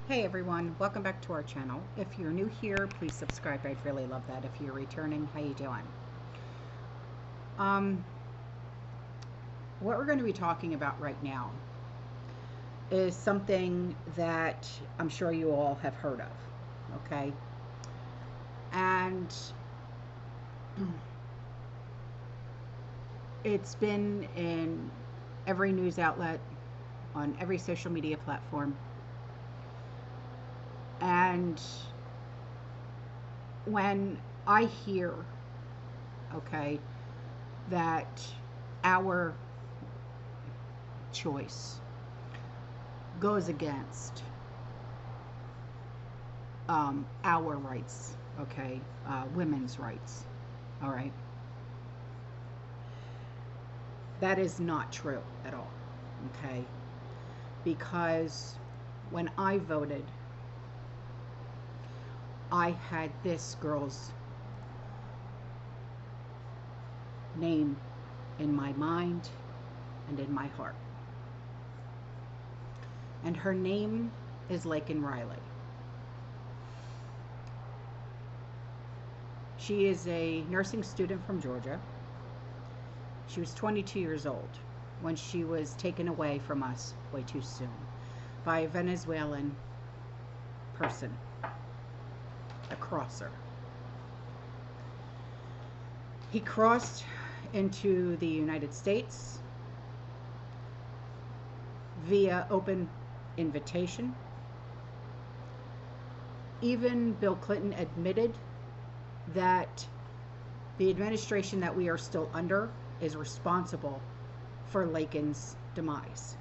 Hey everyone, welcome back to our channel. If you're new here, please subscribe. I'd really love that. If you're returning, how you doing? Um, what we're going to be talking about right now is something that I'm sure you all have heard of, okay? And it's been in every news outlet, on every social media platform. And when I hear, okay, that our choice goes against our rights, okay, women's rights, all right, that is not true at all, okay, because when I voted, I had this girl's name in my mind and in my heart. And her name is Laken Riley. She is a nursing student from Georgia. She was 22 years old when she was taken away from us way too soon by a Venezuelan person, a crosser. He crossed into the United States via open invitation. Even Bill Clinton admitted that the administration that we are still under is responsible for Laken's demise.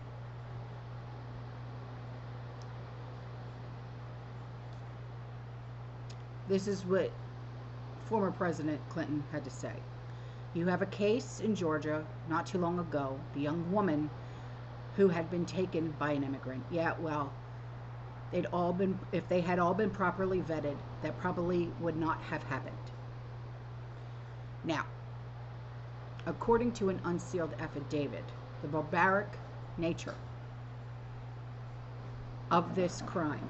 This is what former President Clinton had to say. You have a case in Georgia not too long ago, the young woman who had been taken by an immigrant. Yeah, well, they'd all been, if they had all been properly vetted, that probably would not have happened. Now, according to an unsealed affidavit, the barbaric nature of this crime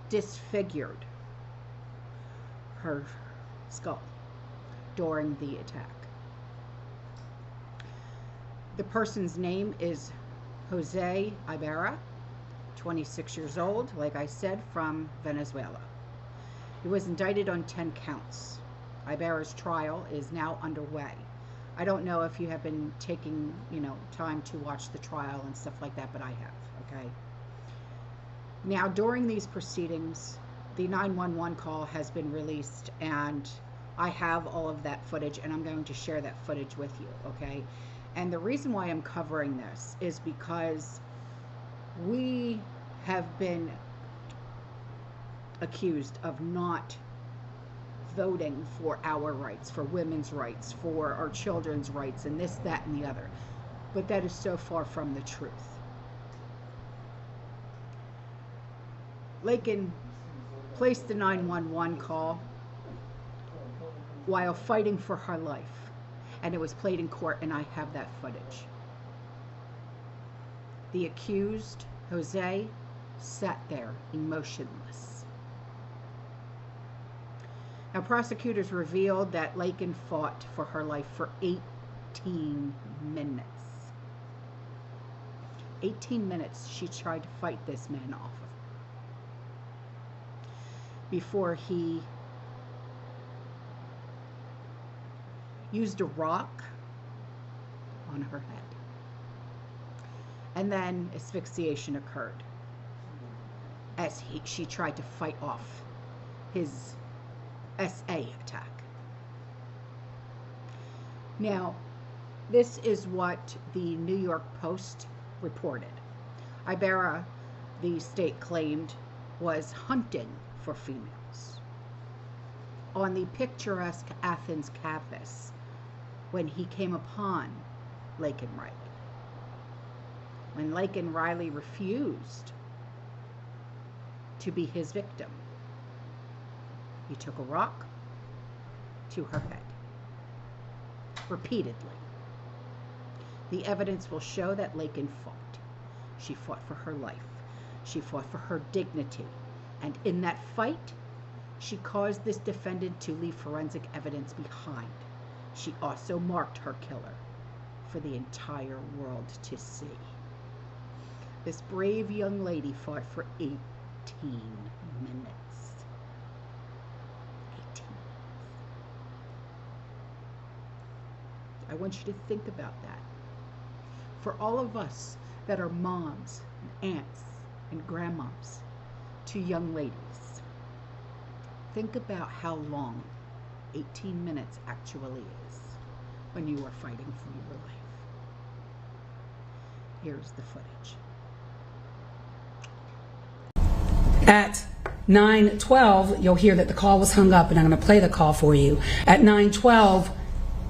disfigured her skull during the attack. The person's name is Jose Ibarra, 26 years old, like I said, from Venezuela. He was indicted on 10 counts. Ibarra's trial is now underway. I don't know if you have been taking, time to watch the trial and stuff like that, but I have, okay? Now, during these proceedings, the 911 call has been released, and I have all of that footage, and I'm going to share that footage with you, okay? And the reason why I'm covering this is because we have been accused of not voting for our rights, for women's rights, for our children's rights, and this, that, and the other. But that is so far from the truth. Laken placed the 911 call while fighting for her life, and it was played in court, and I have that footage. The accused, Jose, sat there emotionless. Now, prosecutors revealed that Laken fought for her life for 18 minutes. 18 minutes she tried to fight this man off of her before he used a rock on her head. And then asphyxiation occurred as she tried to fight off his SA attack. Now, this is what the New York Post reported. Ibarra, the state claimed, was hunting for females on the picturesque Athens campus when he came upon Laken Riley. When Laken Riley refused to be his victim, he took a rock to her head repeatedly. The evidence will show that Laken fought. She fought for her life. She fought for her dignity. And in that fight, she caused this defendant to leave forensic evidence behind. She also marked her killer for the entire world to see. This brave young lady fought for 18 minutes. 18 minutes. I want you to think about that. For all of us that are moms and aunts and grandmoms to young ladies, think about how long 18 minutes actually is when you are fighting for your life. Here's the footage. At 9:12, you'll hear that the call was hung up, and I'm going to play the call for you. At 9:12,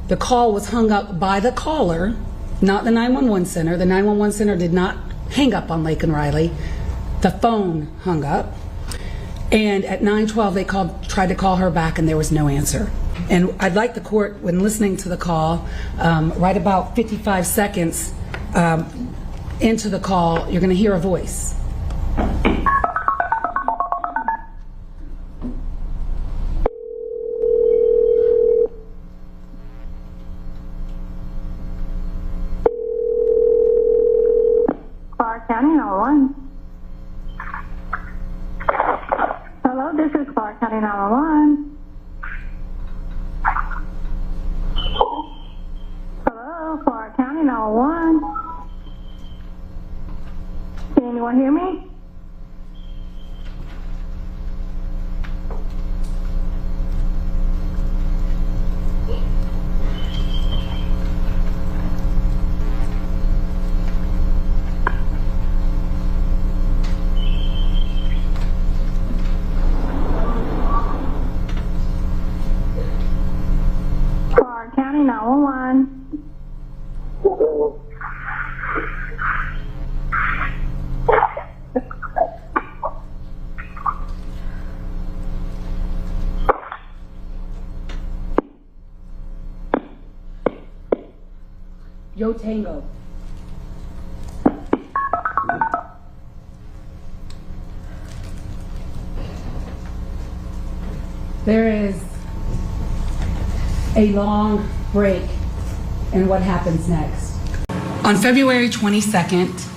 the call was hung up by the caller, not the 911 center. The 911 center did not hang up on Laken Riley. The phone hung up. And at 9:12, they tried to call her back, and there was no answer. And I'd like the court, when listening to the call, right about 55 seconds into the call, you're going to hear a voice. Clark County 911. Hello, this is Clark County 911. Hello, Clark County 911. Can anyone hear me? Clark County 911. Yo Tango. There is a long break in what happens next. On February 22nd,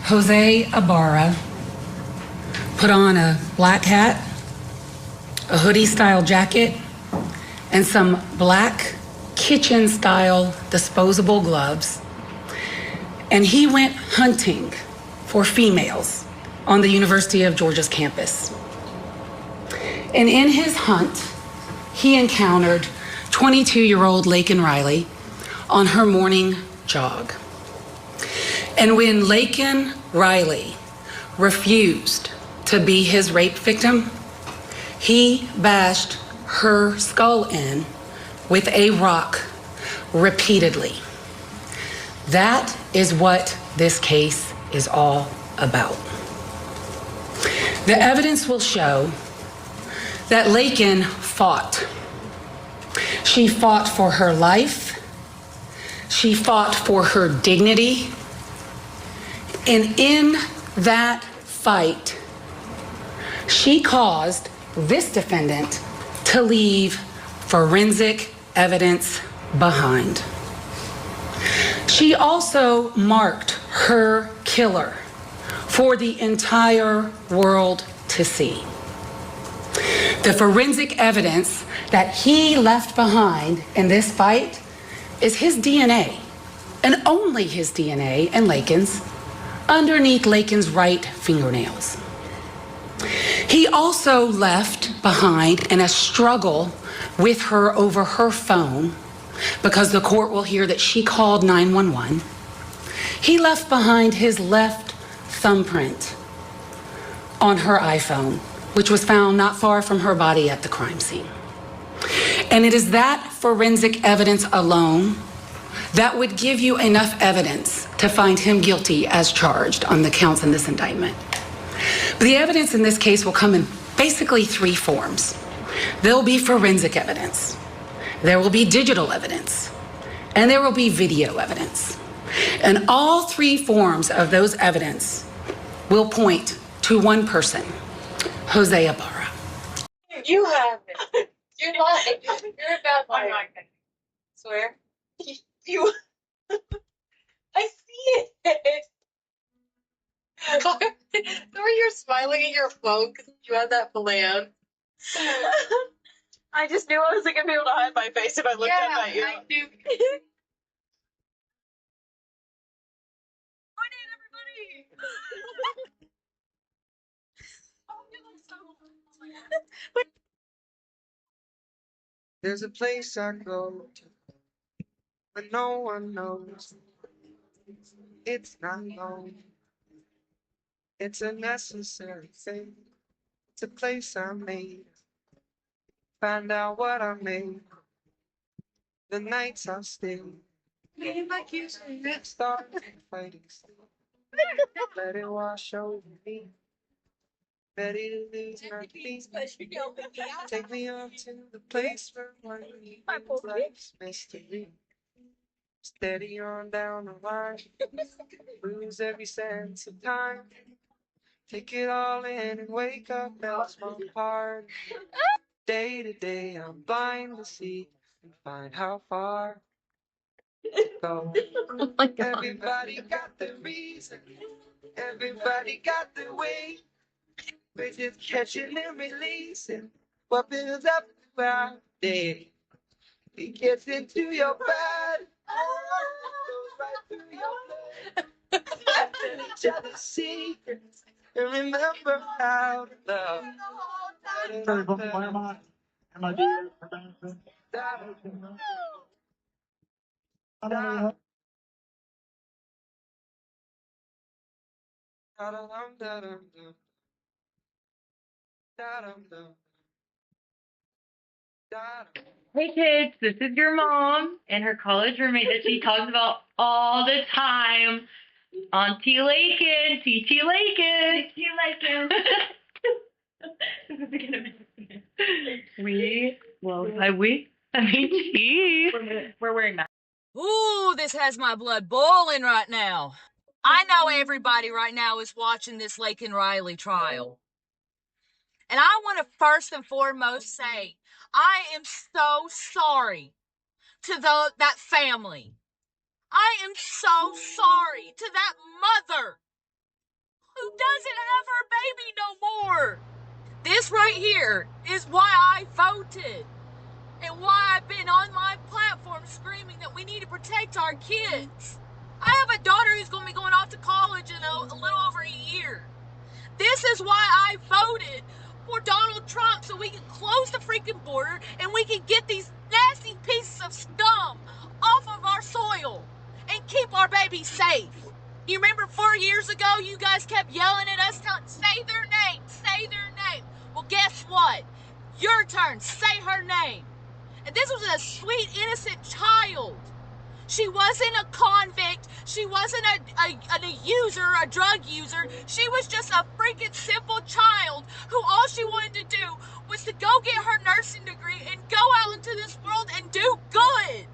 Jose Ibarra put on a black hat, a hoodie-style jacket, and some black kitchen-style disposable gloves, and he went hunting for females on the University of Georgia's campus. And in his hunt, he encountered 22-year-old Laken Riley on her morning jog. And when Laken Riley refused to be his rape victim, he bashed her skull in with a rock repeatedly. That is what this case is all about. The evidence will show that Laken fought. She fought for her life. She fought for her dignity. And in that fight, she caused this defendant to leave forensic evidence behind. She also marked her killer for the entire world to see. The forensic evidence that he left behind in this fight is his DNA, and only his DNA and Laken's, underneath Laken's right fingernails. He also left behind in a struggle with her over her phone, because the court will hear that she called 911. He left behind his left thumbprint on her iPhone, which was found not far from her body at the crime scene. And it is that forensic evidence alone that would give you enough evidence to find him guilty as charged on the counts in this indictment. But the evidence in this case will come in basically three forms. There'll be forensic evidence, there will be digital evidence, and there will be video evidence. And all three forms of those evidence will point to one person, Jose Ibarra. You have it. You're lying. You're a bad liar. Swear. You. I see it. Remember you're smiling at your phone because you had that plan? I just knew I wasn't going to be able to hide my face if I looked up at you. I knew. Everybody! There's a place I go to, but no one knows. It's not known. It's a necessary thing. It's a place I made. Find out what I made. The nights I stay. Like you said, start fighting still. Let it wash over me. Ready to lose my feet. Take me up to the place where one life's mystery. Steady on down the line. Lose every sense of time. Take it all in and wake up else my heart. Day to day I'm blind to see and find how far to go. Everybody got the reason. Everybody got the way. We're just catching and releasing what builds up throughout the day. It gets into your body, goes right through your blood. Let each other secrets and remember how to love. Hey kids, this is your mom and her college roommate that she talks about all the time. Auntie Lakin, TT Lakin. TT Lakin. This is gonna be I mean she. We're wearing masks. Ooh, this has my blood boiling right now. I know everybody right now is watching this Lakin Riley trial. And I want to first and foremost say, I am so sorry to that family. I am so sorry to that mother who doesn't have her baby no more. This right here is why I voted and why I've been on my platform screaming that we need to protect our kids. I have a daughter who's going to be going off to college in a little over a year. This is why I voted for Donald Trump, so we can close the freaking border and we can get these nasty pieces of scum off of our soil and keep our babies safe. You remember 4 years ago, you guys kept yelling at us, say their name, say their name. Well, guess what? Your turn, say her name. And this was a sweet, innocent child. She wasn't a convict. She wasn't a user, a drug user. She was just a freaking simple child who all she wanted to do was to go get her nursing degree and go out into this world and do good.